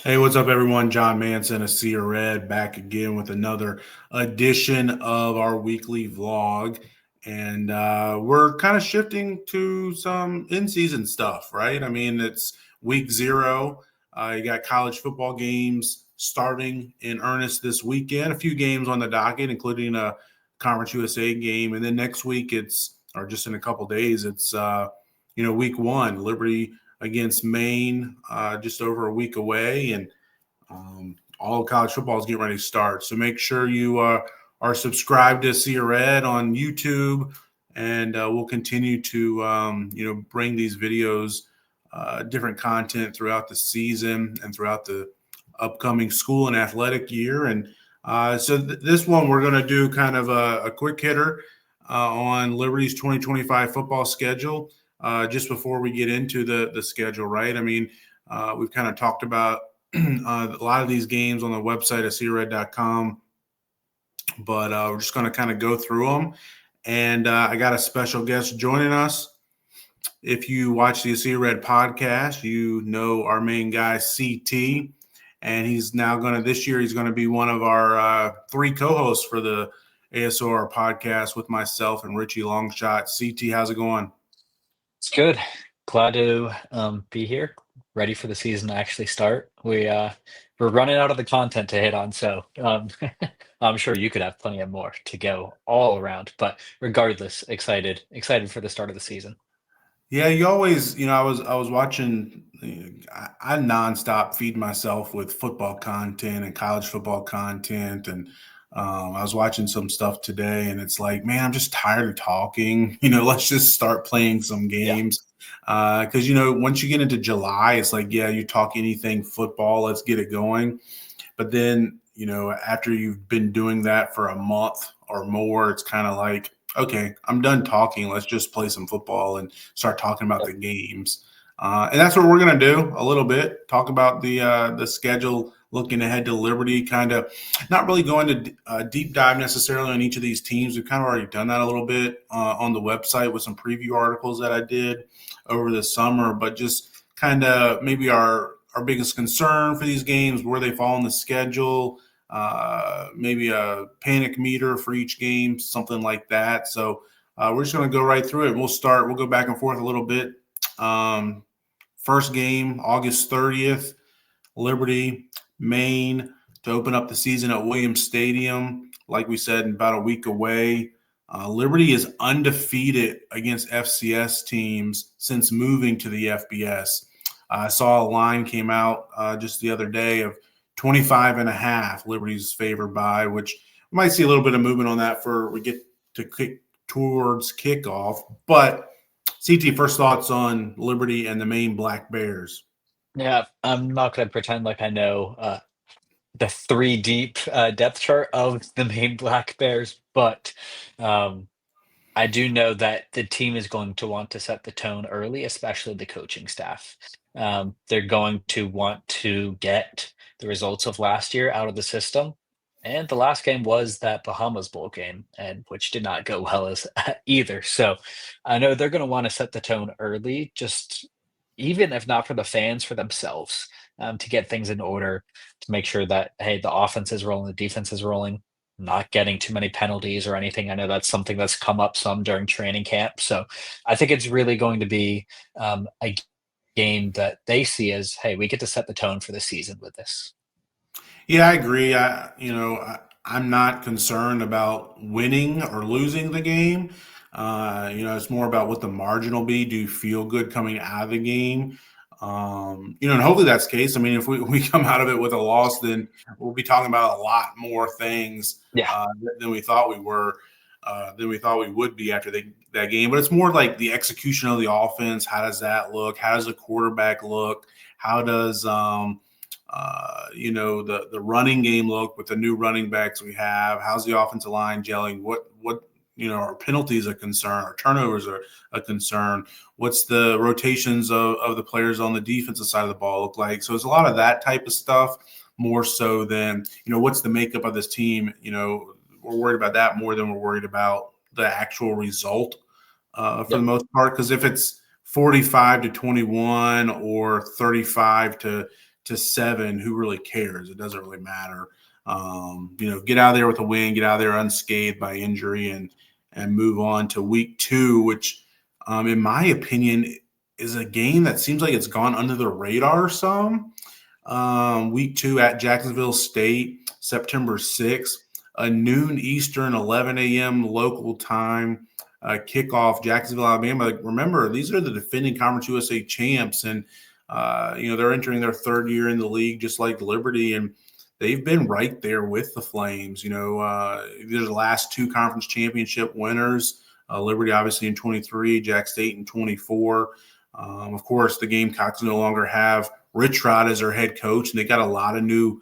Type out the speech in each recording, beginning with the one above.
Hey, what's up, everyone? John Manson of Seer Red back again with another edition of our weekly vlog. And we're kind of shifting to some in season stuff, right? I mean, it's week zero. You got college football games starting in earnest this weekend, a few games on the docket, including a Conference USA game. And then next week, or just in a couple days, it's week one, Liberty against Maine, just over a week away, and all of college football is getting ready to start. So make sure you are subscribed to See Red on YouTube, and we'll continue to bring these videos, different content throughout the season and throughout the upcoming school and athletic year. And this one we're going to do kind of a quick hitter on Liberty's 2025 football schedule. Just before we get into the schedule, right? I mean, we've kind of talked about a lot of these games on the website at cred.com, but we're just going to kind of go through them. And I got a special guest joining us. If you watch the See Red podcast, you know our main guy, CT. And this year, he's going to be one of our three co-hosts for the ASOR podcast with myself and Richie Longshot. CT, how's it going? It's good. Glad to be here. Ready for the season to actually start. We're running out of the content to hit on, so I'm sure you could have plenty of more to go all around. But regardless, excited for the start of the season. Yeah, you always, I was watching, I nonstop feed myself with football content and college football content. And I was watching some stuff today, and it's like, man, I'm just tired of talking. Let's just start playing some Yeah. games. Because, once you get into July, it's like, yeah, you talk anything football, let's get it going. But then, after you've been doing that for a month or more, it's kind of like, okay, I'm done talking. Let's just play some football and start talking about the games. And that's what we're going to do a little bit. Talk about the schedule, looking ahead to Liberty. Kind of not really going to deep dive necessarily on each of these teams. We've kind of already done that a little bit on the website with some preview articles that I did over the summer. But just kind of maybe our biggest concern for these games, where they fall on the schedule, maybe a panic meter for each game, something like that. So we're just going to go right through it. We'll go back and forth a little bit. First game, August 30th, Liberty, Maine, to open up the season at Williams Stadium. Like we said, about a week away. Liberty is undefeated against FCS teams since moving to the FBS. I saw a line came out just the other day of 25.5 Liberty's favored by, which we might see a little bit of movement on that for we get to kick towards kickoff. But CT, first thoughts on Liberty and the Maine Black Bears. Yeah, I'm not going to pretend like I know the three deep depth chart of the main Black Bears, but um, I do know that the team is going to want to set the tone early, especially the coaching staff. They're going to want to get the results of last year out of the system. And the last game was that Bahamas Bowl game, and which did not go well as either. So I know they're going to want to set the tone early, just even if not for the fans, for themselves, to get things in order, to make sure that, hey, the offense is rolling, the defense is rolling, not getting too many penalties or anything. I know that's something that's come up some during training camp. So I think it's really going to be a game that they see as, hey, we get to set the tone for the season with this. Yeah, I agree. I'm not concerned about winning or losing the game. It's more about what the margin will be. Do you feel good coming out of the game? And hopefully that's the case. I mean, if we come out of it with a loss, then we'll be talking about a lot more things Yeah. than we thought we were, than we thought we would be after that game. But it's more like the execution of the offense. How does that look? How does the quarterback look? How does the running game look with the new running backs we have? How's the offensive line gelling? What are penalties a concern? Are turnovers are a concern? What's the rotations of the players on the defensive side of the ball look like? So it's a lot of that type of stuff more so than, what's the makeup of this team? We're worried about that more than we're worried about the actual result for the Yep. most part. Because if it's 45-21 or 35 to to 7, who really cares? It doesn't really matter. Get out of there with a win, get out of there unscathed by injury, and move on to week 2, which, in my opinion, is a game that seems like it's gone under the radar some. Week 2 at Jacksonville State, September 6th, a noon Eastern, 11 a.m. local time kickoff, Jacksonville, Alabama. Like, remember, these are the defending Conference USA champs, and they're entering their 3rd year in the league, just like Liberty, and they've been right there with the Flames. They're the last 2 conference championship winners. Liberty, obviously, in 23, Jack State in 24. Of course, the Gamecocks no longer have Rich Rod as their head coach, and they got a lot of new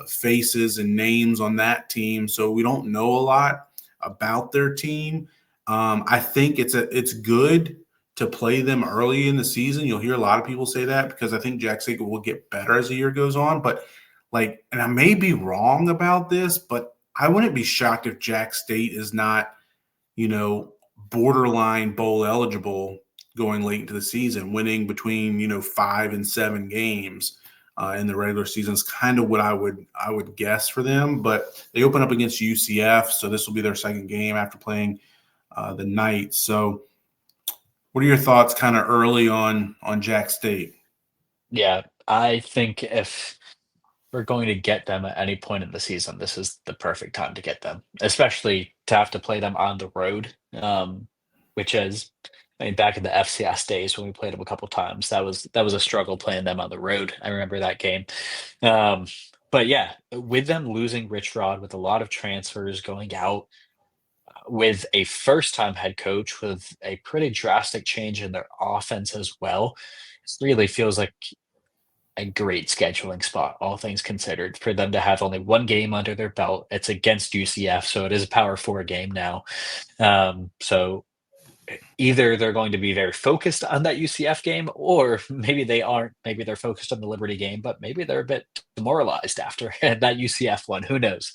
faces and names on that team. So we don't know a lot about their team. I think it's good to play them early in the season. You'll hear a lot of people say that because I think Jack State will get better as the year goes on. But and I may be wrong about this, but I wouldn't be shocked if Jack State is not, borderline bowl eligible going late into the season. Winning between 5 and 7 games in the regular season is kind of what I would guess for them. But they open up against UCF, so this will be their 2nd game after playing the Knights. So, what are your thoughts, kind of early on Jack State? Yeah, I think if we're going to get them at any point in the season, this is the perfect time to get them, especially to have to play them on the road, which is, I mean, back in the FCS days when we played them a couple times, that was a struggle playing them on the road. I remember that game. Um, but yeah, with them losing Rich Rod, with a lot of transfers going out, with a first-time head coach, with a pretty drastic change in their offense as well, it really feels like a great scheduling spot, all things considered, for them to have only 1 game under their belt. It's against UCF, so it is a Power 4 game now. So either they're going to be very focused on that UCF game, or maybe they aren't. Maybe they're focused on the Liberty game, but maybe they're a bit demoralized after that UCF one. Who knows?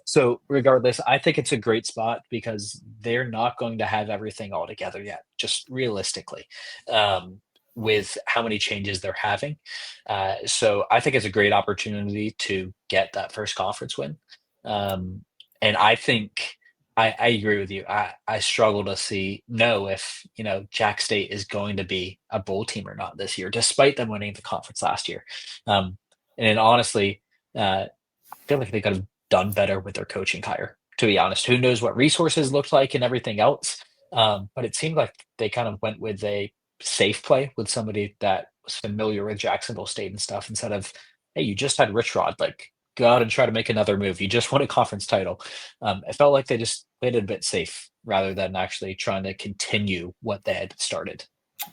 So regardless, I think it's a great spot because they're not going to have everything all together yet, just realistically, with how many changes they're having. So I think it's a great opportunity to get that first conference win. And I think I agree with you. I struggle to know if Jack State is going to be a bowl team or not this year, despite them winning the conference last year. And honestly, I feel like they could have done better with their coaching hire. To be honest, who knows what resources looked like and everything else? But it seemed like they kind of went with a safe play with somebody that was familiar with Jacksonville State and stuff instead of, hey, you just had Rich Rod, like go out and try to make another move. You just won a conference title. It felt like they just played it a bit safe rather than actually trying to continue what they had started.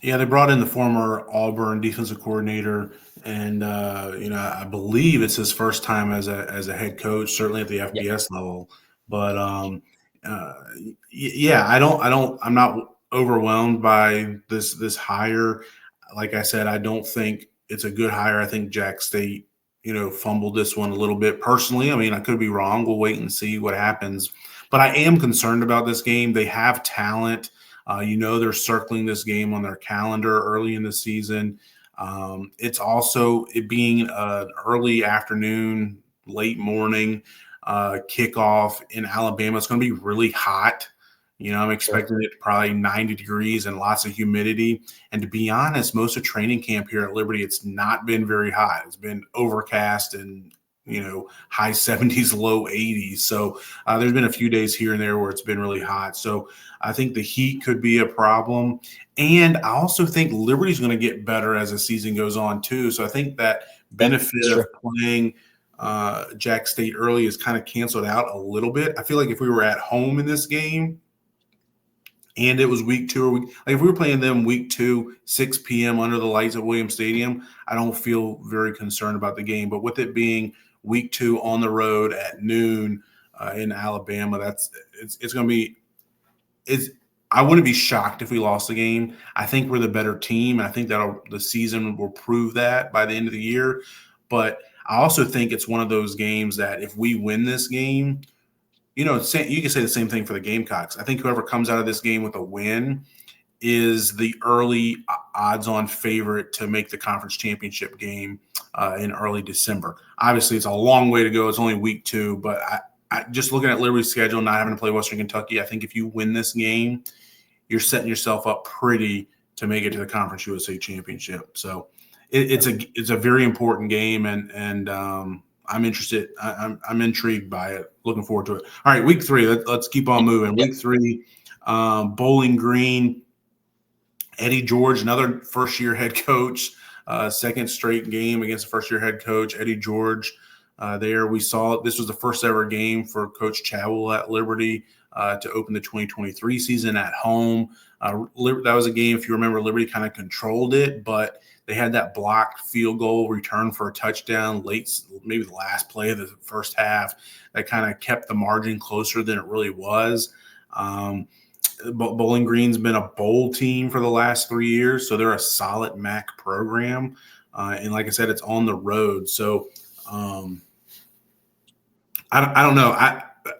Yeah, they brought in the former Auburn defensive coordinator, and I believe it's his first time as a head coach, certainly at the Yeah, FBS level. But uh, yeah, I'm not overwhelmed by this hire. Like I said, I don't think it's a good hire. I think Jack State, fumbled this one a little bit personally. I mean, I could be wrong. We'll wait and see what happens. But I am concerned about this game. They have talent. They're circling this game on their calendar early in the season. It's also it being an early afternoon, late morning kickoff in Alabama. It's going to be really hot. I'm sure. expecting it probably 90 degrees and lots of humidity. And to be honest, most of training camp here at Liberty, it's not been very hot. It's been overcast and high 70s, low 80s. So there's been a few days here and there where it's been really hot. So I think the heat could be a problem. And I also think Liberty's going to get better as the season goes on, too. So I think that Yeah, benefit it's of true. playing Jack State early is kind of canceled out a little bit. I feel like if we were at home in this game, and it was week 2 like if we were playing them week 2, 6 p.m. under the lights at Williams Stadium, I don't feel very concerned about the game. But with it being week 2 on the road at noon in Alabama, it's going to be it's. I wouldn't be shocked if we lost the game. I think we're the better team. I think that the season will prove that by the end of the year. But I also think it's one of those games that if we win this game, you can say the same thing for the Gamecocks. I think whoever comes out of this game with a win is the early odds-on favorite to make the conference championship game in early December. Obviously, it's a long way to go. It's only week 2, but just looking at Liberty's schedule, not having to play Western Kentucky, I think if you win this game, you're setting yourself up pretty to make it to the Conference USA Championship. So it's a very important game, and I'm interested. I'm intrigued by it. Looking forward to it. All right, week 3. Let's keep on moving. Yep. Week 3, Bowling Green, Eddie George, another first-year head coach. Second straight game against a first-year head coach, Eddie George. There we saw this was the first ever game for Coach Chowell at Liberty to open the 2023 season at home. That was a game, if you remember, Liberty kind of controlled it, but they had that blocked field goal return for a touchdown late, maybe the last play of the first half, that kind of kept the margin closer than it really was. Bowling Green's been a bowl team for the last 3 years, so they're a solid MAC program. And like I said, it's on the road. So I don't know.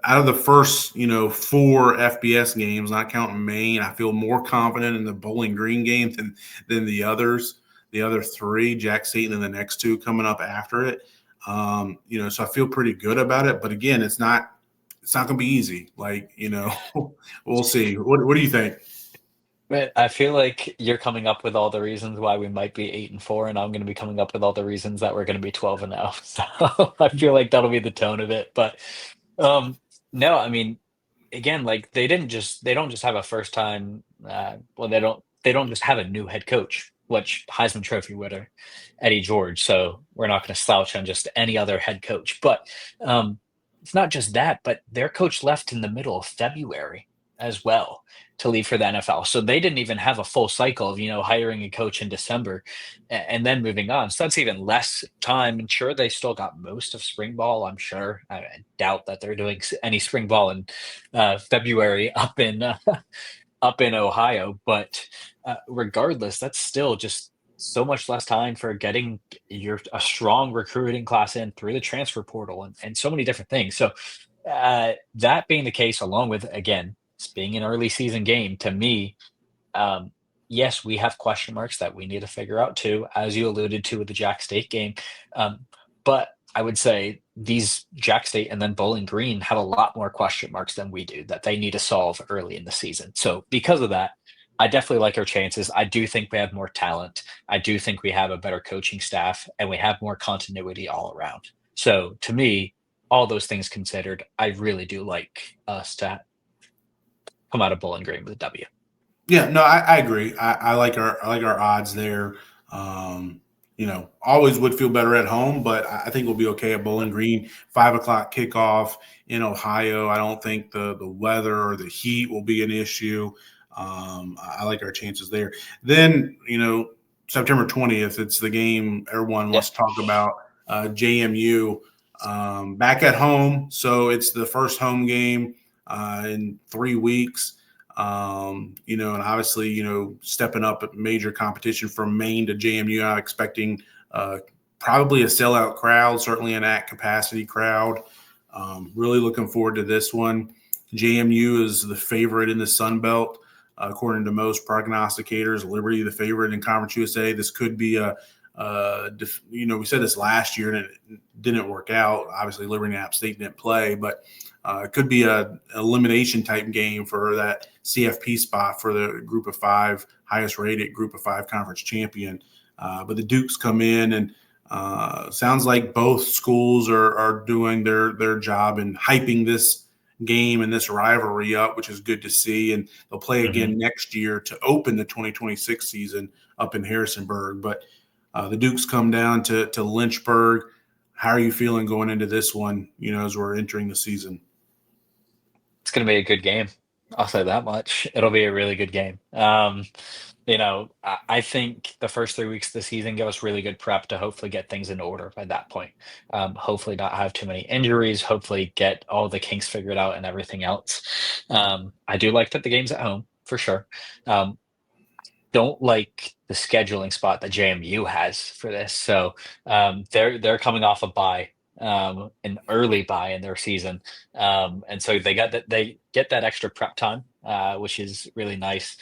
Out of the first, 4 FBS games, not counting Maine, I feel more confident in the Bowling Green game than the others. The other 3, Jack State, and then the next 2 coming up after it. So I feel pretty good about it. But again, it's not going to be easy. We'll see. What do you think? But I feel like you're coming up with all the reasons why we might be 8-4, and I'm going to be coming up with all the reasons that we're going to be 12-0. So I feel like that'll be the tone of it. But no, I mean, again, like they don't just have a first time. They don't just have a new head coach, which Heisman Trophy winner Eddie George. So we're not going to slouch on just any other head coach. But it's not just that, but their coach left in the middle of February as well to leave for the NFL. So they didn't even have a full cycle of, hiring a coach in December and then moving on. So that's even less time. And sure, they still got most of spring ball, I'm sure. I doubt that they're doing any spring ball in February up in Ohio. But regardless, that's still just so much less time for getting a strong recruiting class in through the transfer portal and so many different things. So that being the case, along with, again, this being an early season game, to me, yes, we have question marks that we need to figure out too, as you alluded to with the Jack State game. But I would say these Jack State and then Bowling Green have a lot more question marks than we do that they need to solve early in the season. So because of that, I definitely like our chances. I do think we have more talent. I do think we have a better coaching staff, and we have more continuity all around. So to me, all those things considered, I really do like us to come out of Bowling Green with a W. Yeah, no, I agree. I like our odds there. Always would feel better at home, but I think we'll be okay at Bowling Green. 5:00 kickoff in Ohio. I don't think the weather or the heat will be an issue. I like our chances there. Then, September 20th, it's the game everyone wants to talk about. JMU back at home, so it's the first home game in 3 weeks. And obviously, stepping up at major competition from Maine to JMU, I'm expecting probably a sellout crowd, certainly an at capacity crowd. Really looking forward to this one. JMU is the favorite in the Sun Belt, according to most prognosticators. Liberty, the favorite in Conference USA. This could be we said this last year and it didn't work out. Obviously, Liberty and App State didn't play, but it could be a elimination type game for that CFP spot for the Group of 5, highest rated Group of 5 conference champion. But the Dukes come in, and sounds like both schools are doing their job in hyping this game and this rivalry up, which is good to see. And they'll play again next year to open the 2026 season up in Harrisonburg. But the Dukes come down to Lynchburg. How are you feeling going into this one, as we're entering the season? It's going to be a good game. I'll say that much. It'll be a really good game. I think the first 3 weeks of the season give us really good prep to hopefully get things in order by that point. Hopefully not have too many injuries, hopefully get all the kinks figured out and everything else. I do like that the game's at home for sure. Don't like the scheduling spot that JMU has for this. So they're coming off a bye, an early bye in their season, and so they get that extra prep time, which is really nice.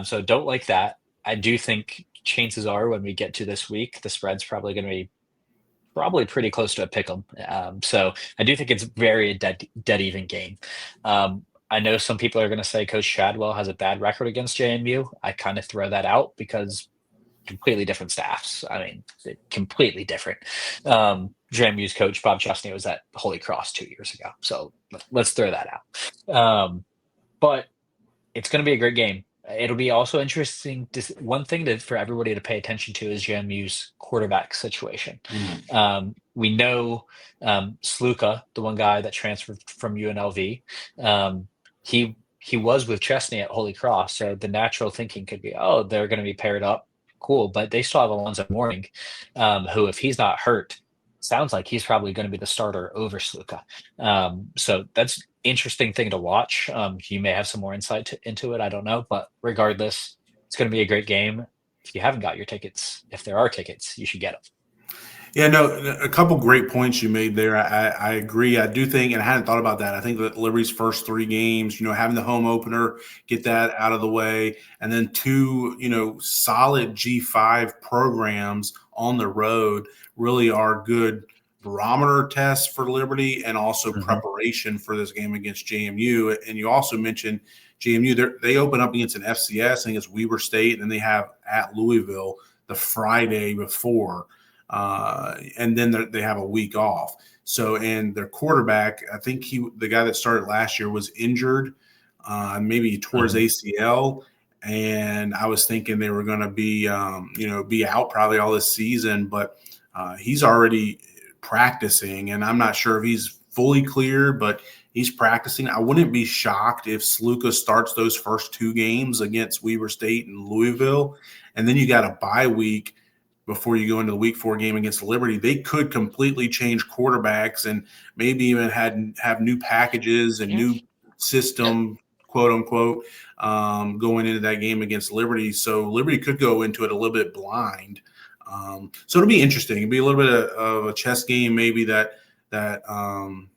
So don't like that. I do think chances are when we get to this week, the spread's probably going to be probably pretty close to a pick 'em. So I do think it's very a dead even game. I know some people are going to say Coach Chadwell has a bad record against JMU. I kind of throw that out because completely different staffs. I mean, completely different. JMU's coach Bob Chesney was at Holy Cross 2 years ago, so let's throw that out. But it's going to be a great game. It'll be also interesting. One thing for everybody to pay attention to is JMU's quarterback situation. We know Sluka, the one guy that transferred from UNLV, he was with Chesney at Holy Cross, so the natural thinking could be, oh, they're going to be paired up, cool. But they still have Alonzo Mourning, who, if he's not hurt, sounds like he's probably going to be the starter over Sluka. So that's interesting thing to watch. You may have some more insight into it. I don't know, but regardless, it's going to be a great game. If you haven't got your tickets, if there are tickets, you should get them. Yeah, no, a couple great points you made there. I agree. I do think, and I hadn't thought about that. I think that Liberty's first 3 games, having the home opener, get that out of the way, and then 2, solid G5 programs on the road really are good barometer tests for Liberty and also preparation for this game against JMU. And you also mentioned JMU, they open up against an FCS, I think it's Weber State, and then they have at Louisville the Friday before. And then they have a week off. So, and their quarterback, I think the guy that started last year was injured, maybe he tore his ACL. And I was thinking they were going to be out probably all this season, but he's already practicing, and I'm not sure if he's fully clear, but he's practicing. I wouldn't be shocked if Sluka starts those first 2 games against Weber State and Louisville, and then you got a bye week before you go into the week 4 game against Liberty. They could completely change quarterbacks and maybe even have new packages and new system, quote unquote, going into that game against Liberty. So Liberty could go into it a little bit blind. So it'll be interesting. It'll be a little bit of a chess game, maybe that Bob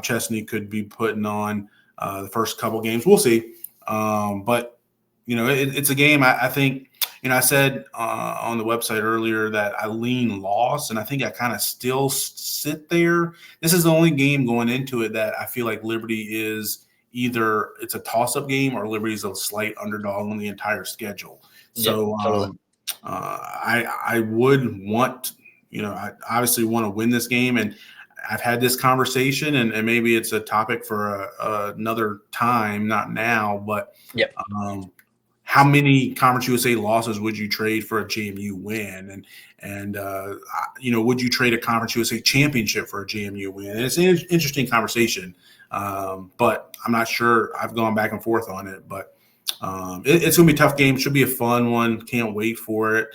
Chesney could be putting on the first couple games. We'll see. But it's a game. I think. I said on the website earlier that I lean loss, and I think I kind of still sit there. This is the only game going into it that I feel like Liberty is either it's a toss-up game or Liberty is a slight underdog on the entire schedule. So totally. I would want, I obviously want to win this game, and I've had this conversation, and maybe it's a topic for another time, not now, but how many Conference USA losses would you trade for a JMU win? And would you trade a Conference USA championship for a JMU win? And it's an interesting conversation, but I'm not sure. I've gone back and forth on it, but it's going to be a tough game. Should be a fun one. Can't wait for it.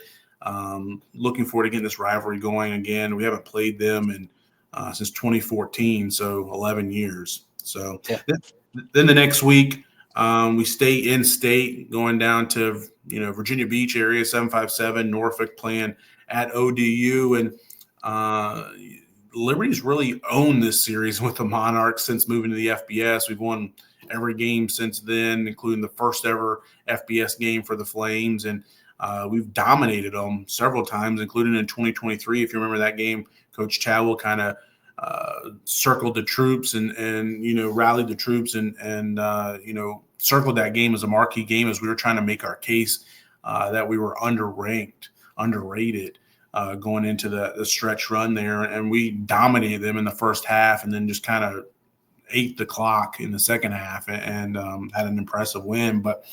Looking forward to getting this rivalry going again. We haven't played them since 2014, so 11 years. So then the next week, we stay in state, going down to Virginia Beach area, 757 Norfolk, playing at ODU, and Liberty's really owned this series with the Monarchs since moving to the FBS. We've won every game since then, including the first ever FBS game for the Flames, and we've dominated them several times, including in 2023. If you remember that game, Coach Chadwell kind of circled the troops and rallied the troops and circled that game as a marquee game as we were trying to make our case that we were underrated going into the stretch run there, and we dominated them in the first half and then just kind of ate the clock in the second half and had an impressive win. But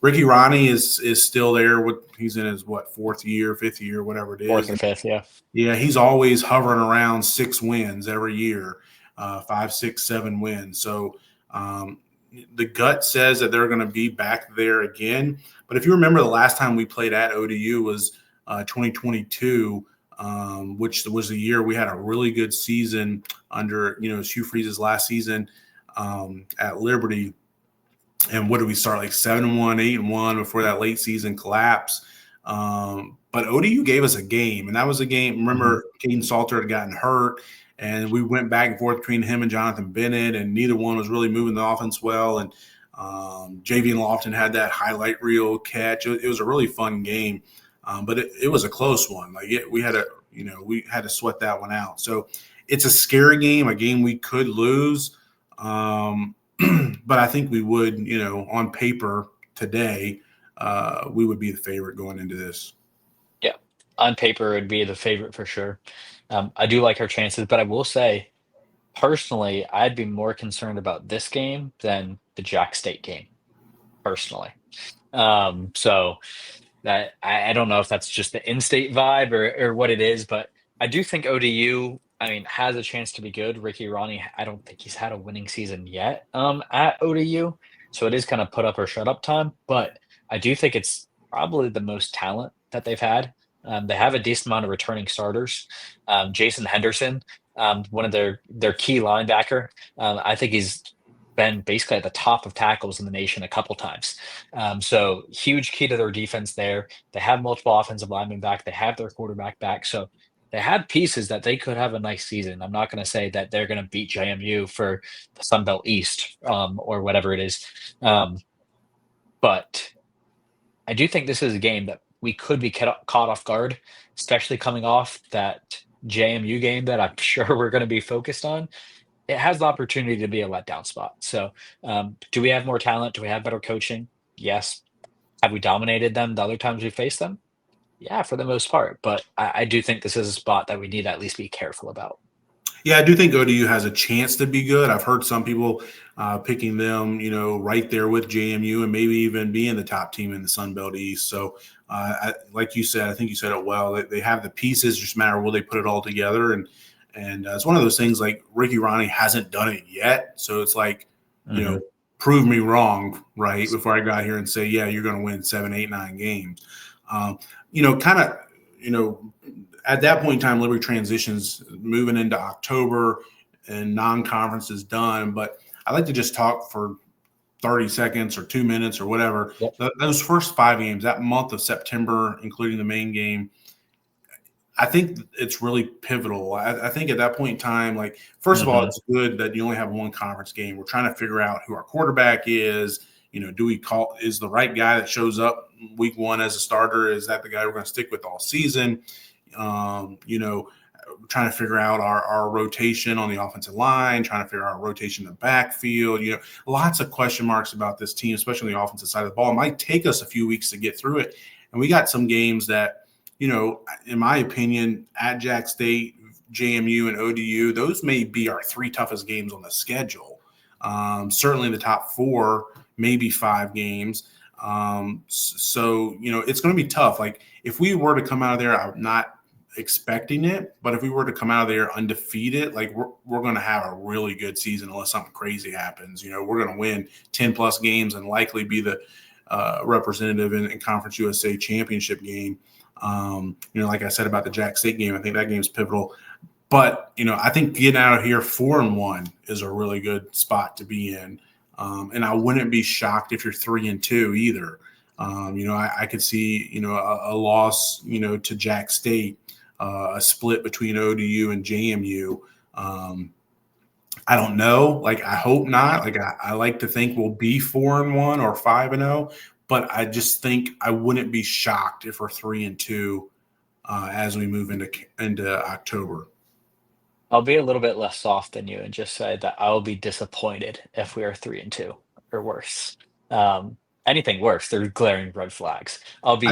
Ricky Ronnie is still there. He's in his fifth year, whatever it is. 4th or 5th, yeah. Yeah, he's always hovering around 6 wins every year, 5, 6, 7 wins. So the gut says that they're going to be back there again. But if you remember, the last time we played at ODU was 2022, which was the year we had a really good season under Hugh Freeze's last season at Liberty. And what did we start, like 7-1, 8-1 before that late season collapse? But ODU gave us a game, and that was a game. Remember, Caden Salter had gotten hurt, and we went back and forth between him and Jonathan Bennett, and neither one was really moving the offense well. And Javian Lofton had that highlight reel catch. It was a really fun game, but it was a close one. Like we had we had to sweat that one out. So it's a scary game, a game we could lose. But I think we would, on paper today, we would be the favorite going into this. Yeah, on paper, it'd be the favorite for sure. I do like our chances, but I will say, personally, I'd be more concerned about this game than the Jack State game, personally. So that I don't know if that's just the in-state vibe or what it is, but I do think ODU, I mean, has a chance to be good. Ricky Ronnie, I don't think he's had a winning season yet at ODU, so it is kind of put up or shut up time. But I do think it's probably the most talent that they've had. They have a decent amount of returning starters. Jason Henderson, one of their key linebacker. I think he's been basically at the top of tackles in the nation a couple times. So huge key to their defense there. They have multiple offensive linemen back. They have their quarterback back. So they have pieces that they could have a nice season. I'm not going to say that they're going to beat JMU for the Sun Belt East or whatever it is. But I do think this is a game that we could be caught off guard, especially coming off that JMU game that I'm sure we're going to be focused on. It has the opportunity to be a letdown spot. So, do we have more talent? Do we have better coaching? Yes. Have we dominated them the other times we faced them? Yeah, for the most part. But I do think this is a spot that we need to at least be careful about. Yeah, I do think ODU has a chance to be good. I've heard some people picking them, right there with JMU and maybe even being the top team in the Sun Belt East. So, like you said, I think you said it well. They have the pieces, just matter will they put it all together. And it's one of those things like Ricky Ronnie hasn't done it yet, so it's like, Mhm. prove me wrong, right? Before I got here and say, yeah, you're going to win 7, 8, 9 games. Kind of, at that point in time, Liberty transitions moving into October and non-conference is done. But I like to just talk for 30 seconds or 2 minutes or whatever. Yep. Those first 5 games, that month of September, including the main game, I think it's really pivotal. I think at that point in time, like, first of all, Mhm. it's good that you only have one conference game. We're trying to figure out who our quarterback is. Do we call is the right guy that shows up week one as a starter? Is that the guy we're going to stick with all season? Trying to figure out our rotation on the offensive line, trying to figure out our rotation in the backfield. Lots of question marks about this team, especially on the offensive side of the ball. It might take us a few weeks to get through it. And we got some games that, in my opinion, at Jack State, JMU, and ODU, those may be our 3 toughest games on the schedule. Certainly the top 4, maybe 5 games. So, it's going to be tough. Like, if we were to come out of there, I'm not expecting it, but if we were to come out of there undefeated, like, we're going to have a really good season unless something crazy happens. We're going to win 10 plus games and likely be the representative in Conference USA Championship game. Like I said about the Jack State game, I think that game's pivotal. But, I think getting out of here 4-1 is a really good spot to be in. And I wouldn't be shocked if you're 3-2 either. I could see, a loss, to Jack State, a split between ODU and JMU. I don't know. Like, I hope not. Like, I like to think we'll be 4-1 or 5-0, but I just think I wouldn't be shocked if we're 3-2 as we move into October. I'll be a little bit less soft than you and just say that I'll be disappointed if we are 3-2 or worse. Um, Anything worse, they're glaring red flags. I agree.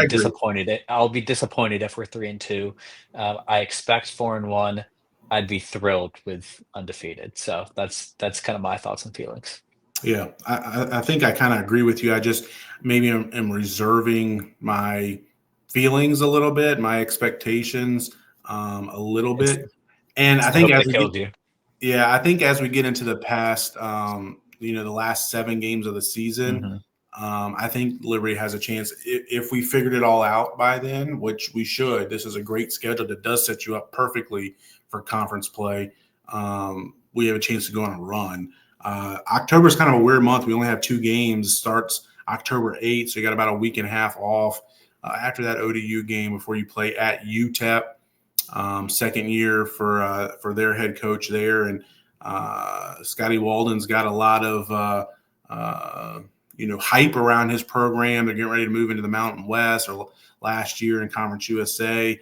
I'll be disappointed if we're 3-2. I expect 4-1. I'd be thrilled with undefeated. So that's kind of my thoughts and feelings. Yeah, I think I kind of agree with you. I just maybe am reserving my feelings a little bit, my expectations a little It's bit. And it's I the think hope as that we get kills you. Yeah, I think as we get into the past, the last 7 games of the season, Mhm. I think Liberty has a chance if we figured it all out by then, which we should. This is a great schedule that does set you up perfectly for conference play. We have a chance to go on a run. October is kind of a weird month. We only have 2 games. It starts October 8th, so you got about a week and a half off after that ODU game before you play at UTEP. Second year for their head coach there, and Scotty Walden's got a lot of hype around his program. They're getting ready to move into the Mountain West, or last year in Conference USA.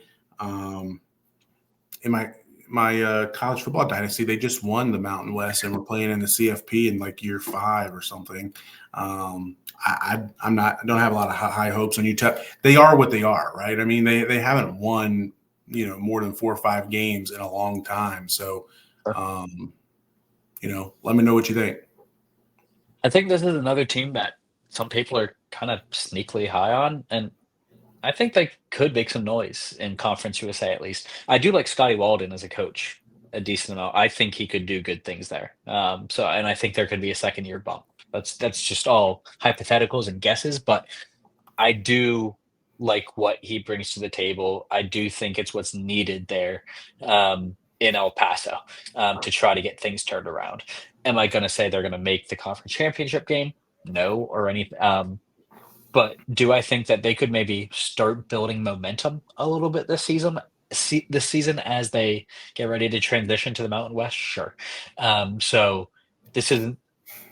in my college football dynasty, they just won the Mountain West and were playing in the CFP in like year 5 or something. I don't have a lot of high hopes on UTEP. They are what they are, right? I mean, they haven't won more than 4 or 5 games in a long time. So, let me know what you think. I think this is another team that some people are kind of sneakily high on, and I think they could make some noise in Conference USA at least. I do like Scotty Walden as a coach a decent amount. I think he could do good things there. And I think there could be a second year bump. That's just all hypotheticals and guesses, but I do like what he brings to the table. I do think it's what's needed there in El Paso to try to get things turned around. Am I going to say they're going to make the conference championship game? No, or any. But do I think that they could maybe start building momentum a little bit this season? This season as they get ready to transition to the Mountain West? Sure. So this isn't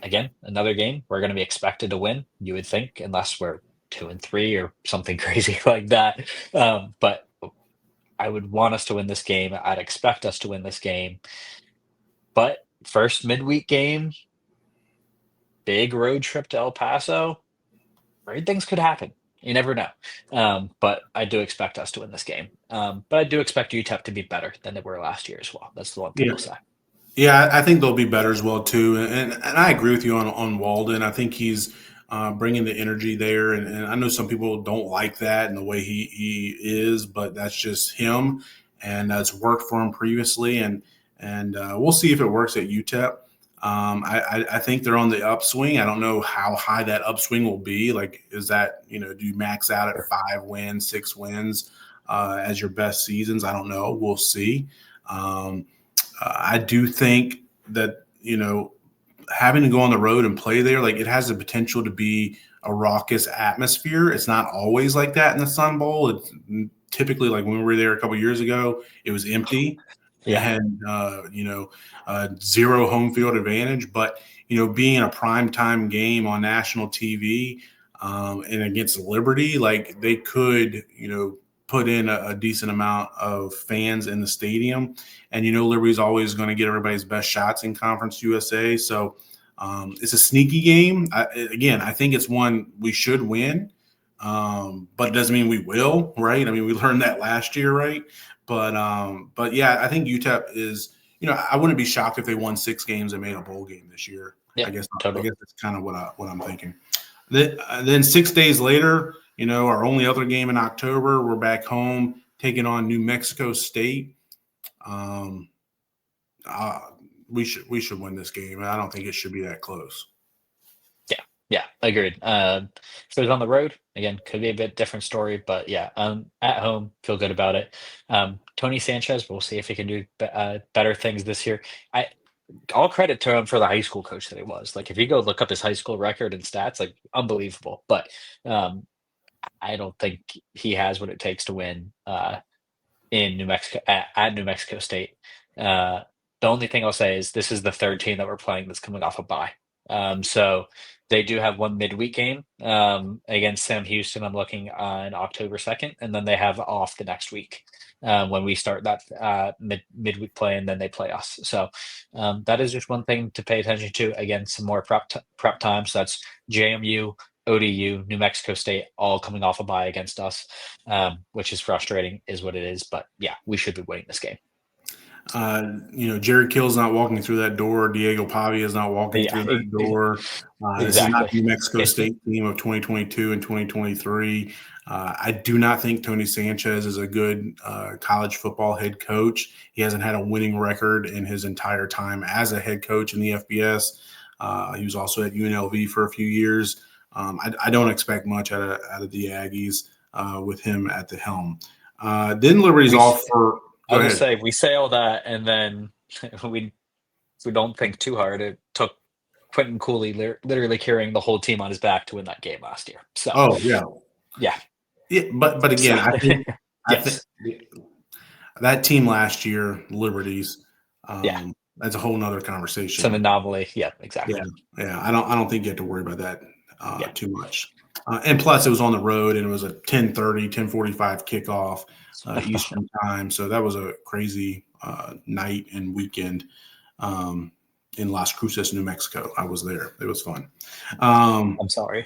again another game we're going to be expected to win. You would think, unless we're 2-3 or something crazy like that. But I would want us to win this game. I'd expect us to win this game. But first midweek game, big road trip to El Paso. Great things could happen. You never know. But I do expect us to win this game. But I do expect UTEP to be better than they were last year as well. That's the one thing Yeah. I'll say. Yeah, I think they'll be better as well too, and I agree with you on Walden. I think he's bringing the energy there, and I know some people don't like that and the way he is, but that's just him, and that's worked for him previously, and we'll see if it works at UTEP. I think they're on the upswing. I don't know how high that upswing will be. Like, is that do you max out at 5 wins, 6 wins as your best seasons? I don't know. We'll see. I do think that, having to go on the road and play there, like it has the potential to be a raucous atmosphere. It's not always like that in the Sun Bowl. It's typically like when we were there a couple of years ago, it was empty Yeah. and, zero home field advantage. But, being a primetime game on national TV and against Liberty, like they could, put in a decent amount of fans in the stadium. And, Liberty's always going to get everybody's best shots in Conference USA. So it's a sneaky game. I think it's one we should win, but it doesn't mean we will, right? I mean, we learned that last year, right? But yeah, I think UTEP is, I wouldn't be shocked if they won 6 games and made a bowl game this year. Yeah, I guess totally. that's kind of what I'm thinking. Then 6 days later, our only other game in October, we're back home taking on New Mexico State. We should win this game. I don't think it should be that close. Yeah, agreed. If it was on the road, again, could be a bit different story, but yeah, at home, feel good about it. Tony Sanchez, we'll see if he can do better things this year. All credit to him for the high school coach that he was. Like, if you go look up his high school record and stats, like unbelievable. But I don't think he has what it takes to win in New Mexico at New Mexico State. The only thing I'll say is this is the third team that we're playing that's coming off a bye. So they do have one midweek game against Sam Houston. I'm looking on October 2nd, and then they have off the next week when we start that midweek play, and then they play us. So that is just one thing to pay attention to. Again, some more prep time. So that's JMU, ODU, New Mexico State, all coming off a bye against us, which is frustrating, is what it is. But yeah, we should be winning this game. Jared Kill's not walking through that door. Diego Pavia is not walking through that door. This is not the New Mexico State team of 2022 and 2023. I do not think Tony Sanchez is a good college football head coach. He hasn't had a winning record in his entire time as a head coach in the FBS. He was also at UNLV for a few years. I don't expect much out of the Aggies with him at the helm. Then Liberty's off for. I was going to say, we say all that, and then we don't think too hard. It took Quentin Cooley literally carrying the whole team on his back to win that game last year. So, yeah. But again, so, I think that team last year, Liberties, that's a whole nother conversation. Some anomaly. Yeah, exactly. Yeah. I don't think you have to worry about that Yeah. too much. And plus, it was on the road, and it was a 10:30, 10:45 kickoff Eastern time. So that was a crazy night and weekend in Las Cruces, New Mexico. I was there. It was fun. I'm sorry.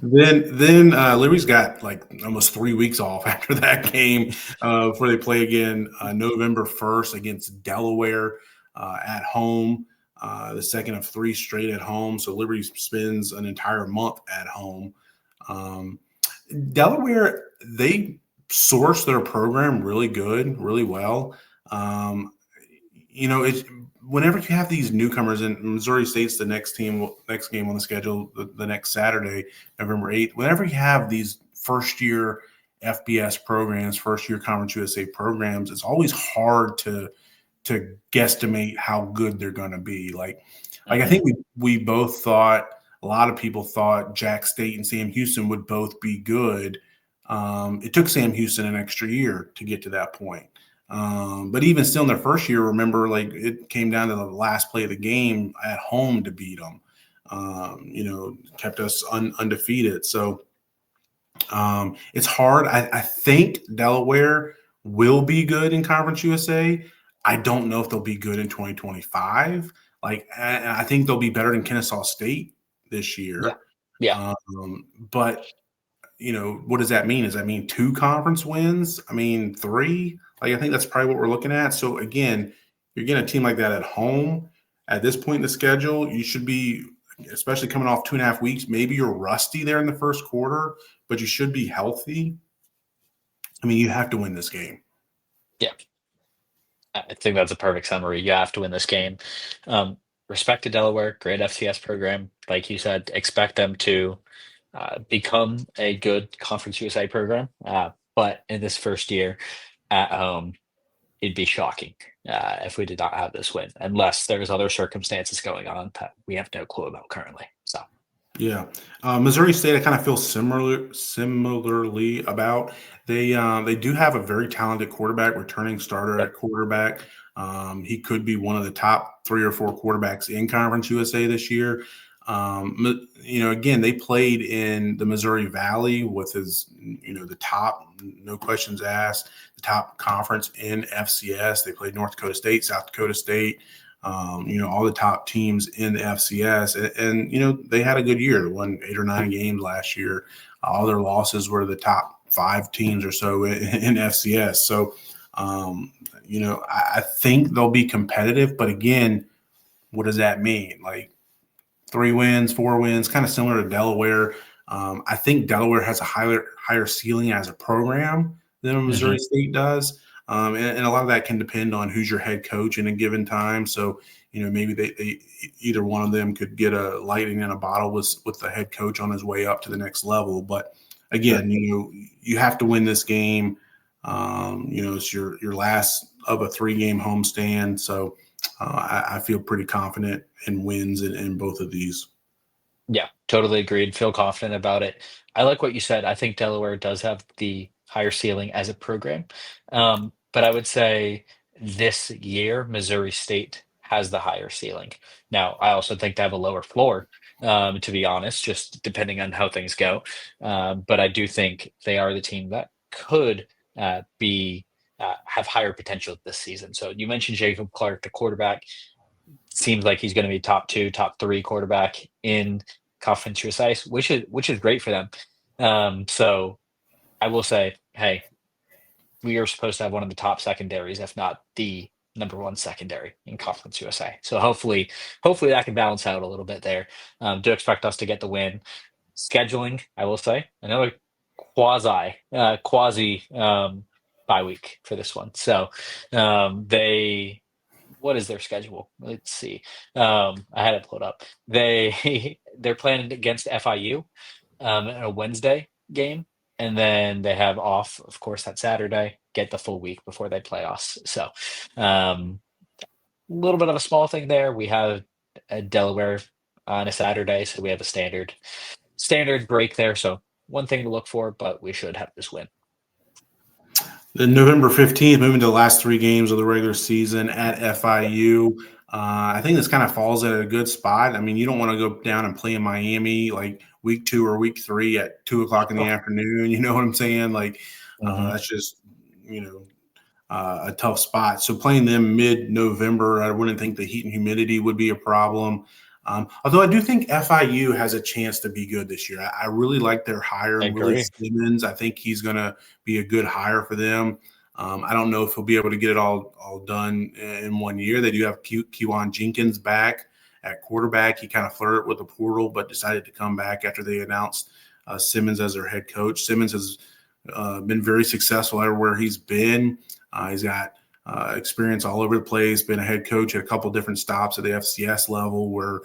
Then Liberty's got like almost 3 weeks off after that game before they play again November 1st against Delaware at home. The second of 3 straight at home. So Liberty spends an entire month at home. Um, Delaware, they source their program really good, really well. Um, it's whenever you have these newcomers, and Missouri State's the next game on the schedule the next Saturday, November 8th. Whenever you have these first year FBS programs, first year Conference USA programs, it's always hard to guesstimate how good they're going to be. Like I think we both thought, a lot of people thought Jack State and Sam Houston would both be good. It took Sam Houston an extra year to get to that point. But even still in their first year, remember, like it came down to the last play of the game at home to beat them. Kept us undefeated. So it's hard. I think Delaware will be good in Conference USA. I don't know if they'll be good in 2025. Like, I think they'll be better than Kennesaw State this year. Yeah. But what does that mean? Does that mean 2 conference wins? I mean, 3? Like, I think that's probably what we're looking at. So again, you're getting a team like that at home at this point in the schedule. You should be, especially coming off 2.5 weeks. Maybe you're rusty there in the first quarter, but you should be healthy. I mean, you have to win this game. Yeah. I think that's a perfect summary. You have to win this game. Respect to Delaware, great FCS program. Like you said, expect them to become a good Conference USA program. But in this first year at home, it'd be shocking if we did not have this win, unless there's other circumstances going on that we have no clue about currently. So. Yeah, Missouri State, I kind of feel similarly about. They do have a very talented quarterback, returning starter at quarterback. He could be one of the top 3 or 4 quarterbacks in Conference USA this year. Again, they played in the Missouri Valley with the top, no questions asked, the top conference in FCS. They played North Dakota State, South Dakota State. All the top teams in the FCS, and they had a good year. They won 8 or 9 games last year. All their losses were the top 5 teams or so in FCS. So, I think they'll be competitive. But again, what does that mean? Like 3 wins, 4 wins, kind of similar to Delaware. I think Delaware has a higher ceiling as a program than Missouri State does. And a lot of that can depend on who's your head coach in a given time. So, maybe they either one of them could get a lightning in a bottle with the head coach on his way up to the next level. But again, you have to win this game. It's your last of a 3-game homestand. So I feel pretty confident in wins in both of these. Yeah, totally agreed. Feel confident about it. I like what you said. I think Delaware does have the higher ceiling as a program. But I would say this year, Missouri State has the higher ceiling. Now, I also think they have a lower floor, to be honest, just depending on how things go. But I do think they are the team that could have higher potential this season. So you mentioned Jacob Clark, the quarterback. Seems like he's going to be top 2, top 3 quarterback in Conference USA, which is great for them. So I will say, hey, we are supposed to have one of the top secondaries, if not the number 1 secondary in Conference USA. So hopefully that can balance out a little bit there. Do expect us to get the win. Scheduling, I will say, another quasi bye week for this one. So what is their schedule? Let's see. I had it pulled up. They're playing against FIU in a Wednesday game, and then they have off, of course, that Saturday. Get the full week before they play us. So, a little bit of a small thing there. We have a Delaware on a Saturday, so we have a standard break there. So one thing to look for, but we should have this win. Then November 15th, moving to the last 3 games of the regular season at FIU. I think this kind of falls at a good spot. I mean, you don't want to go down and play in Miami like week 2 or week 3 at 2 o'clock in the Oh. afternoon. You know what I'm saying? Like, Mhm. that's just, you know, a tough spot. So playing them mid-November, I wouldn't think the heat and humidity would be a problem. Although I do think FIU has a chance to be good this year. I really like their hire I in Willie agree. Simmons. I think he's going to be a good hire for them. I don't know if he'll be able to get it all done in 1 year. They do have Kewan Jenkins back at quarterback. He kind of flirted with the portal, but decided to come back after they announced Simmons as their head coach. Simmons has been very successful everywhere he's been. He's got experience all over the place. Been a head coach at a couple different stops at the FCS level, where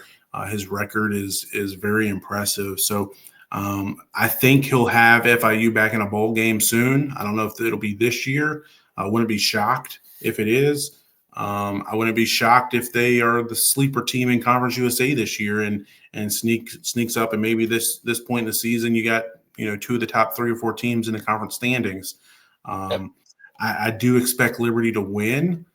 his record is very impressive. So I think he'll have FIU back in a bowl game soon. I don't know if it'll be this year. I wouldn't be shocked if it is. I wouldn't be shocked if they are the sleeper team in Conference USA this year and sneaks up, and maybe this point in the season you got two of the top 3 or 4 teams in the conference standings. Yep. I do expect Liberty to win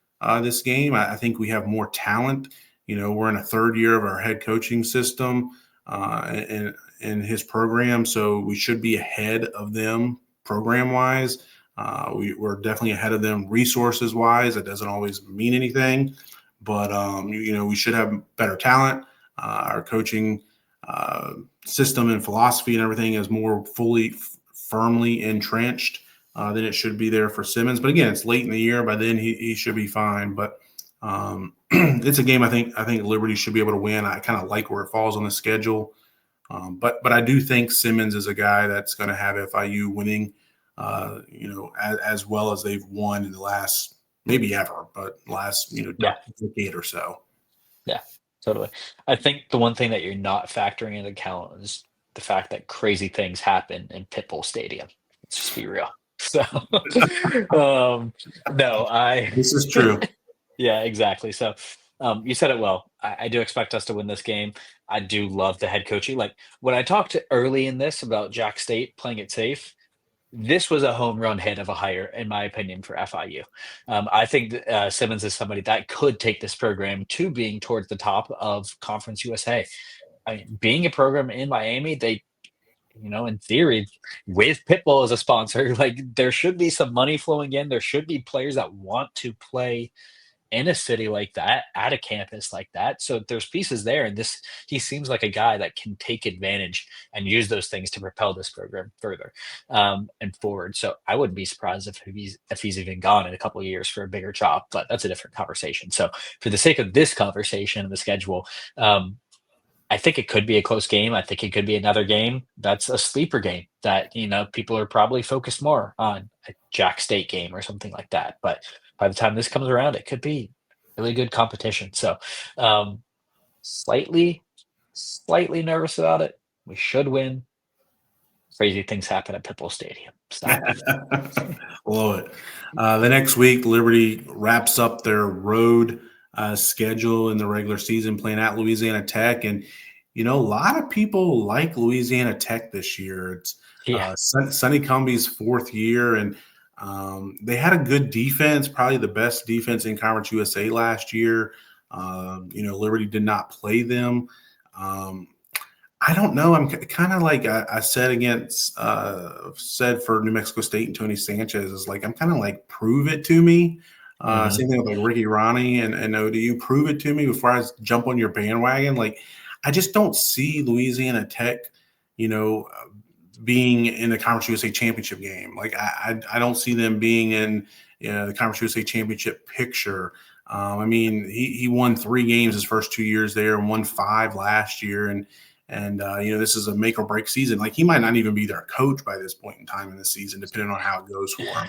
this game. I think we have more talent. We're in a 3rd year of our head coaching system and his program, so we should be ahead of them program wise. We're definitely ahead of them resources wise. That doesn't always mean anything, but we should have better talent. Our coaching system and philosophy and everything is more firmly entrenched than it should be there for Simmons. But again, it's late in the year. By then, he should be fine. But it's a game I think Liberty should be able to win. I kind of like where it falls on the schedule. But I do think Simmons is a guy that's going to have FIU winning, as well as they've won in the last, maybe ever, but last Yeah. decade or so. Yeah, totally. I think the one thing that you're not factoring into account is the fact that crazy things happen in Pitbull Stadium. Let's just be real. So, no, This is true. yeah, exactly. So, you said it well. I do expect us to win this game. I do love the head coaching. Like when I talked early in this about Jack State playing it safe, this was a home run hit of a hire, in my opinion, for FIU. I think Simmons is somebody that could take this program to being towards the top of Conference USA. I mean, being a program in Miami, they, in theory, with Pitbull as a sponsor, like there should be some money flowing in. There should be players that want to play in a city like that, at a campus like that. So there's pieces there, and he seems like a guy that can take advantage and use those things to propel this program further and forward. So I wouldn't be surprised if he's even gone in a couple of years for a bigger job, but that's a different conversation. So for the sake of this conversation and the schedule, I think it could be a close game. I think it could be another game that's a sleeper game that, people are probably focused more on, a Jack State game or something like that. But by the time this comes around, it could be really good competition. So, slightly, slightly nervous about it. We should win. Crazy things happen at Pitbull Stadium. Stop. Love it. The next week, Liberty wraps up their road schedule in the regular season, playing at Louisiana Tech. And, a lot of people like Louisiana Tech this year. It's Yeah. Sonny Cumbie's 4th year, and they had a good defense, probably the best defense in Conference USA last year. Liberty did not play them. I don't know. I'm kind of like I said for New Mexico State and Tony Sanchez is like, I'm kind of like, prove it to me. Mhm. Same thing with like Ricky Ronnie and ODU. Prove it to me before I jump on your bandwagon. Like, I just don't see Louisiana Tech, being in the Conference USA championship game. Like, I don't see them being in the Conference USA championship picture. I mean, he won 3 games his first 2 years there and won 5 last year. And this is a make or break season. Like, he might not even be their coach by this point in time in the season, depending on how it goes for him.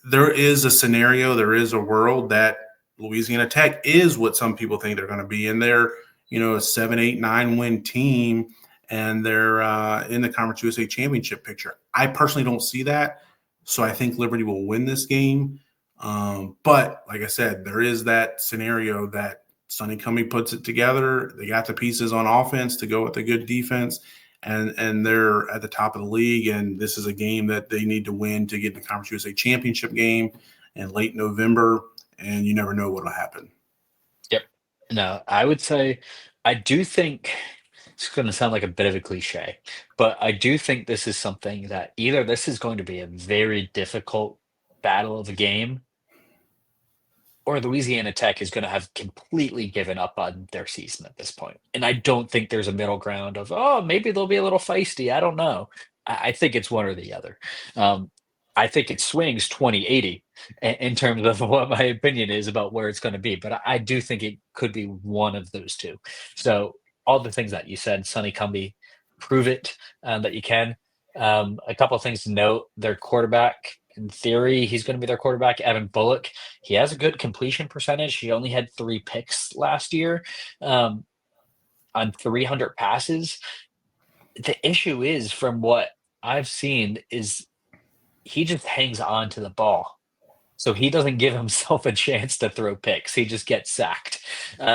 There is a scenario, there is a world that Louisiana Tech is what some people think they're going to be, and they're, a 7, 8, 9 win team, and they're in the Conference USA championship picture. I personally don't see that. So I think Liberty will win this game. But like I said, there is that scenario that Sonny Cumbie puts it together. They got the pieces on offense to go with a good defense, and they're at the top of the league. And this is a game that they need to win to get in the Conference USA championship game. in late November, and you never know what will happen. Yep. No, I would say I do think it's going to sound like a bit of a cliche, but I do think this is something that either this is going to be a very difficult battle of a game, or Louisiana Tech is going to have completely given up on their season at this point. And I don't think there's a middle ground of, oh, maybe they'll be a little feisty. I don't know. I think it's one or the other. Um, I think it swings 2080 in terms of what my opinion is about where it's going to be. But I do think it could be one of those two. So all the things that you said, Sonny Cumby, prove it that you can. A couple of things to note: their quarterback, in theory, he's going to be their quarterback, Evan Bullock. He has a good completion percentage. He only had 3 picks last year um, on 300 passes. The issue is, from what I've seen, is he just hangs on to the ball. So he doesn't give himself a chance to throw picks. He just gets sacked.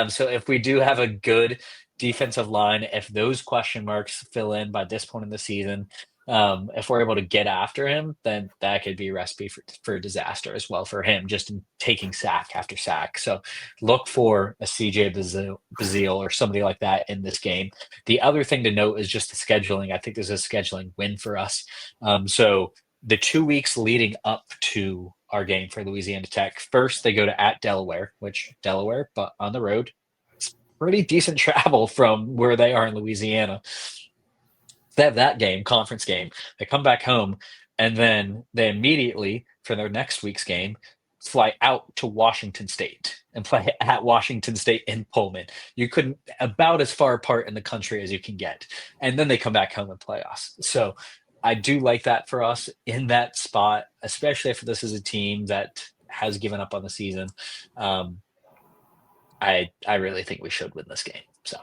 So if we do have a good defensive line, if those question marks fill in by this point in the season, if we're able to get after him, then that could be a recipe for disaster as well for him, just in taking sack after sack. So look for a CJ Bazile or somebody like that in this game. The other thing to note is just the scheduling. I think there's a scheduling win for us. So the 2 weeks leading up to our game for Louisiana Tech, first they go to at Delaware, which Delaware, but on the road. It's pretty decent travel from where they are in Louisiana. They have that game, conference game. They come back home, and then they immediately, for their next week's game, fly out to Washington State and play at Washington State in Pullman. You couldn't about as far apart in the country as you can get. And then they come back home and play us. So I do like that for us in that spot, especially if this is a team that has given up on the season. I really think we should win this game. So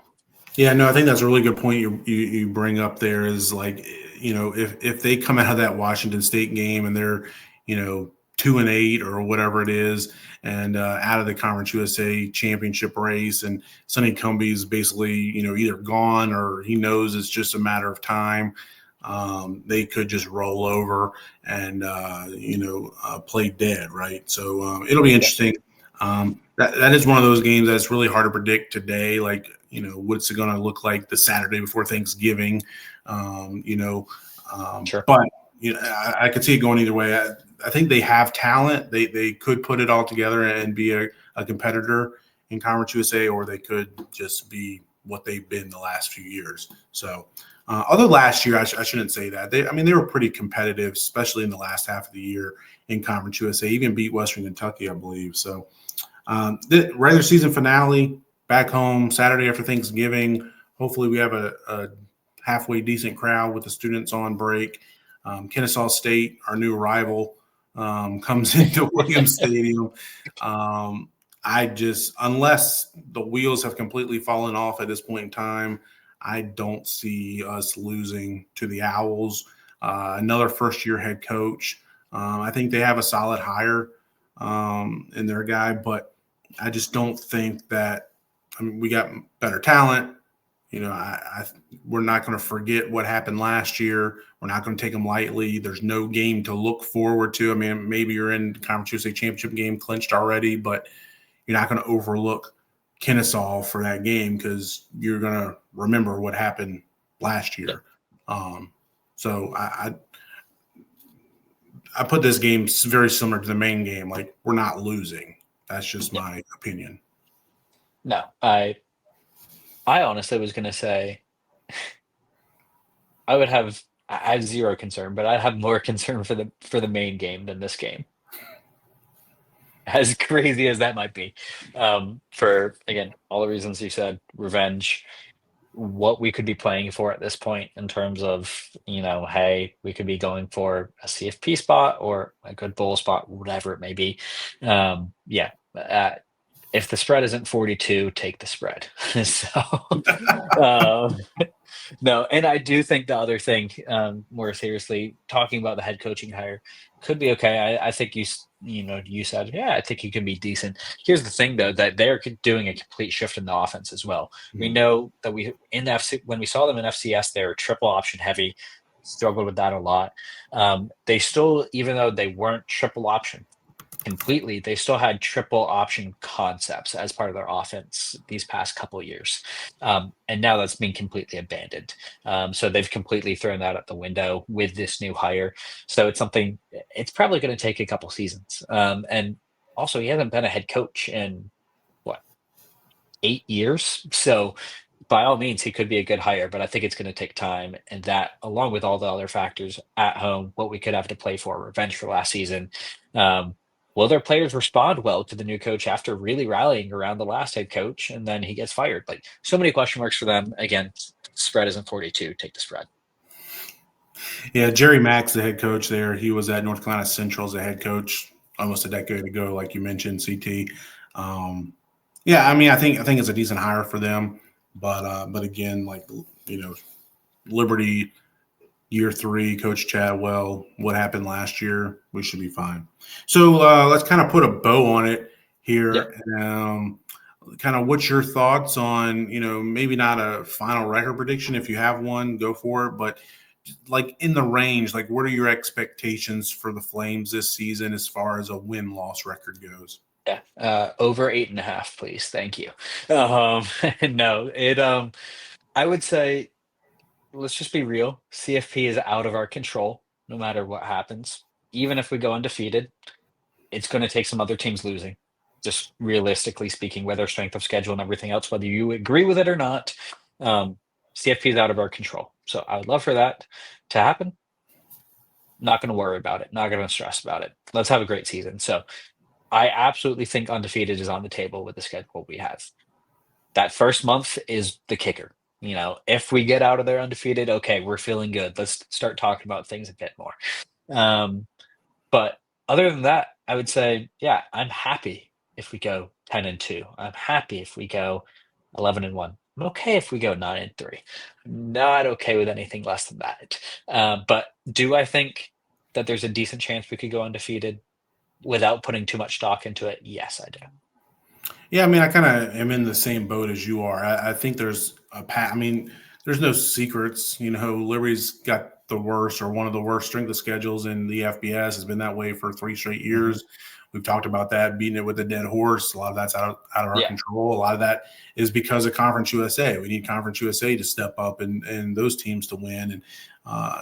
Yeah, no, I think that's a really good point you bring up there is like, if they come out of that Washington State game and they're, 2-8 or whatever it is, and out of the Conference USA championship race, and Sonny Cumby's basically, either gone or he knows it's just a matter of time. They could just roll over and, play dead, right? So it'll be interesting. That is one of those games that's really hard to predict today. Like, what's it going to look like the Saturday before Thanksgiving? sure. But I could see it going either way. I think they have talent. They could put it all together and be a competitor in Conference USA, or they could just be what they've been the last few years. So, other last year, I shouldn't say that. They were pretty competitive, especially in the last half of the year in Conference USA. Even beat Western Kentucky, I believe. So, the regular season finale back home Saturday after Thanksgiving. Hopefully, we have a halfway decent crowd with the students on break. Kennesaw State, our new rival, comes into Williams Stadium. Unless the wheels have completely fallen off at this point in time, I don't see us losing to the Owls. Another first-year head coach. I think they have a solid hire in their guy, but I just don't think that. I mean, we got better talent. We're not going to forget what happened last year. We're not going to take them lightly. There's no game to look forward to. I mean, maybe you're in Conference USA Championship game clinched already, but you're not going to overlook Kennesaw for that game because you're going to remember what happened last year. So I put this game very similar to the main game. Like, we're not losing. That's just my opinion. No, I honestly was going to say I have zero concern, but I'd have more concern for the main game than this game. As crazy as that might be, for again all the reasons you said, revenge, what we could be playing for at this point in terms of hey, we could be going for a CFP spot or a good bowl spot, whatever it may be. If the spread isn't 42, take the spread. So, no, and I do think the other thing, more seriously, talking about the head coaching hire, could be okay. I think you said, yeah, I think he can be decent. Here's the thing, though, that they're doing a complete shift in the offense as well. Mm-hmm. We know that when we saw them in FCS, they were triple option heavy, struggled with that a lot. They still, even though they weren't triple option, completely, they still had triple option concepts as part of their offense these past couple of years. And now that's been completely abandoned. So they've completely thrown that out the window with this new hire. So it's something, it's probably going to take a couple seasons. And also, he hasn't been a head coach in what, 8 years? So by all means, he could be a good hire, but I think it's going to take time. And that, along with all the other factors at home, what we could have to play for, revenge for last season. Um, will their players respond well to the new coach after really rallying around the last head coach and then he gets fired? Like, so many question marks for them. Again, spread isn't 42. Take the spread. Yeah, Jerry Mack's the head coach there. He was at North Carolina Central as a head coach almost a decade ago, like you mentioned, CT. Yeah, I mean, I think it's a decent hire for them, but again, like Liberty year 3, Coach Chadwell, what happened last year, we should be fine. So let's kind of put a bow on it Yep. here. Kind of what's your thoughts on, maybe not a final record prediction. If you have one, go for it. But like in the range, like what are your expectations for the Flames this season as far as a win-loss record goes? Yeah. Over 8.5, please. Thank you. No, I would say, let's just be real. CFP is out of our control no matter what happens. Even if we go undefeated, it's going to take some other teams losing. Just realistically speaking, whether strength of schedule and everything else, whether you agree with it or not, um, CFP is out of our control. So I would love for that to happen. Not going to worry about it. Not going to stress about it. Let's have a great season. So I absolutely think undefeated is on the table with the schedule we have. That first month is the kicker. If we get out of there undefeated, okay, we're feeling good. Let's start talking about things a bit more. Um, but other than that, I would say, yeah, I'm happy if we go 10-2. I'm happy if we go 11-1. I'm okay if we go 9-3. I'm not okay with anything less than that. But do I think that there's a decent chance we could go undefeated without putting too much stock into it? Yes, I do. Yeah, I mean, I kind of am in the same boat as you are. I think there's I mean, there's no secrets. Liberty's got the worst or one of the worst strength of schedules in the FBS. Has been that way for 3 straight Mhm. years. We've talked about that, beating it with a dead horse. A lot of that's out of our Yeah, control. A lot of that is because of Conference USA. We need Conference USA to step up and those teams to win. And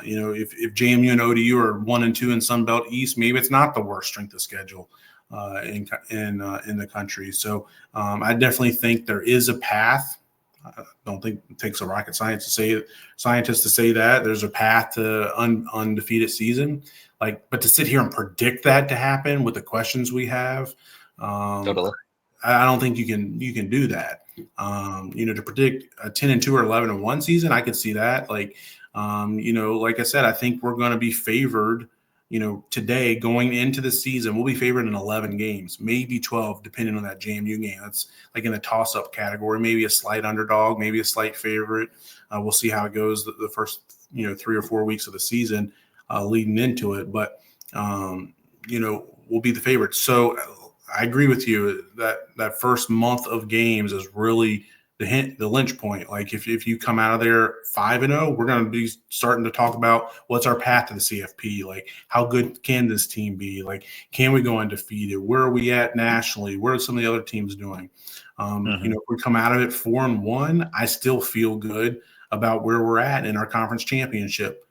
if JMU and ODU are 1-2 in Sun Belt East, maybe it's not the worst strength of schedule in the country. So I definitely think there is a path. I don't think it takes a rocket scientist to say that there's a path to undefeated season. But to sit here and predict that to happen with the questions we have, totally. I don't think you can do that. To predict a 10-2 or 11-1 season, I could see that. Like I said, I think we're going to be favored. Today going into the season, we'll be favored in 11 games, maybe 12, depending on that JMU game. That's like in the toss-up category, maybe a slight underdog, maybe a slight favorite. We'll see how it goes the first 3 or 4 weeks of the season leading into it. But we'll be the favorite. So I agree with you that first month of games is really the lynch point. Like if you come out of there 5-0, we're going to be starting to talk about what's our path to the CFP. Like how good can this team be? Like can we go undefeated? Where are we at nationally? Where are some of the other teams doing? Mhm. If we come out of it 4-1, I still feel good about where we're at in our conference championship,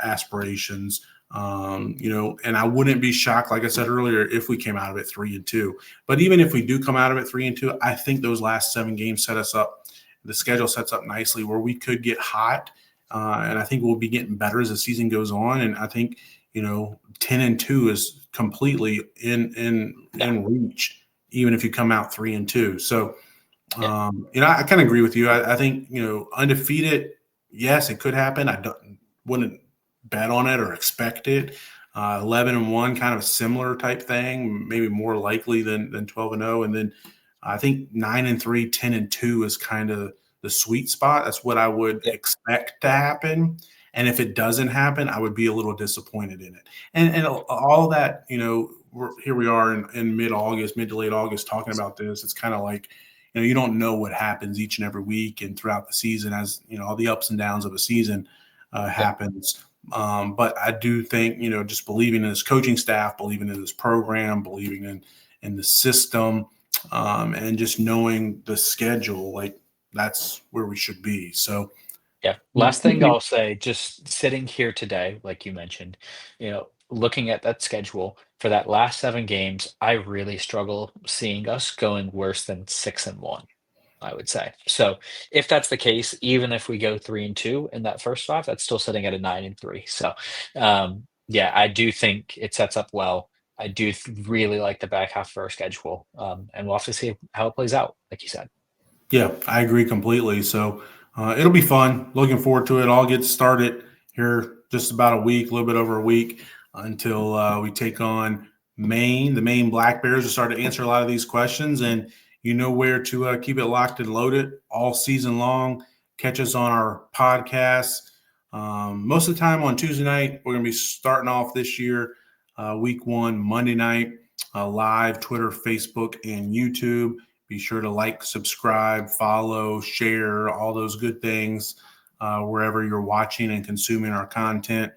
aspirations. And I wouldn't be shocked, like I said earlier, if we came out of it 3-2. But even if we do come out of it 3-2, I think those last 7 games set us up. The schedule sets up nicely where we could get hot, and I think we'll be getting better as the season goes on. And I think 10-2 is completely Yeah, in reach, even if you come out 3-2. So yeah, I kind of agree with you. I think undefeated, yes, it could happen. I wouldn't bet on it or expect it. 11-1, kind of a similar type thing, maybe more likely than 12-0. And then I think 9-3, 10-2 is kind of the sweet spot. That's what I would yeah, expect to happen. And if it doesn't happen, I would be a little disappointed in it. And all that, here we are in mid to late August talking about this. It's kind of like, you don't know what happens each and every week and throughout the season as all the ups and downs of a season yeah. happens. But I do think, just believing in his coaching staff, believing in his program, believing in the system, and just knowing the schedule, like that's where we should be. So, Yeah. Last thing I'll say, just sitting here today, like you mentioned, looking at that schedule for that last 7 games, I really struggle seeing us going worse than 6-1. I would say. So if that's the case, even if we go 3-2 in that first 5, that's still sitting at a 9-3. So, yeah, I do think it sets up well. I do really like the back half of our schedule, and we'll have to see how it plays out, like you said. Yeah, I agree completely. So it'll be fun. Looking forward to it. I'll get started here just about a week, a little bit over a week until we take on Maine. The Maine Black Bears will start to answer a lot of these questions, and you know where to keep it locked and loaded all season long. Catch us on our podcasts. Most of the time on Tuesday night, we're going to be starting off this year, week 1, Monday night, live, Twitter, Facebook, and YouTube. Be sure to like, subscribe, follow, share, all those good things wherever you're watching and consuming our content.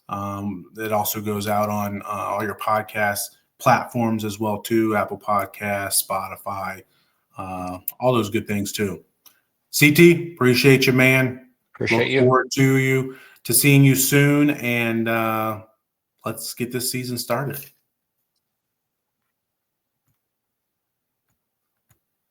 It also goes out on all your podcast platforms as well, too, Apple Podcasts, Spotify, all those good things, too. CT, appreciate you, man. Appreciate Look you. forward to seeing you soon, and let's get this season started.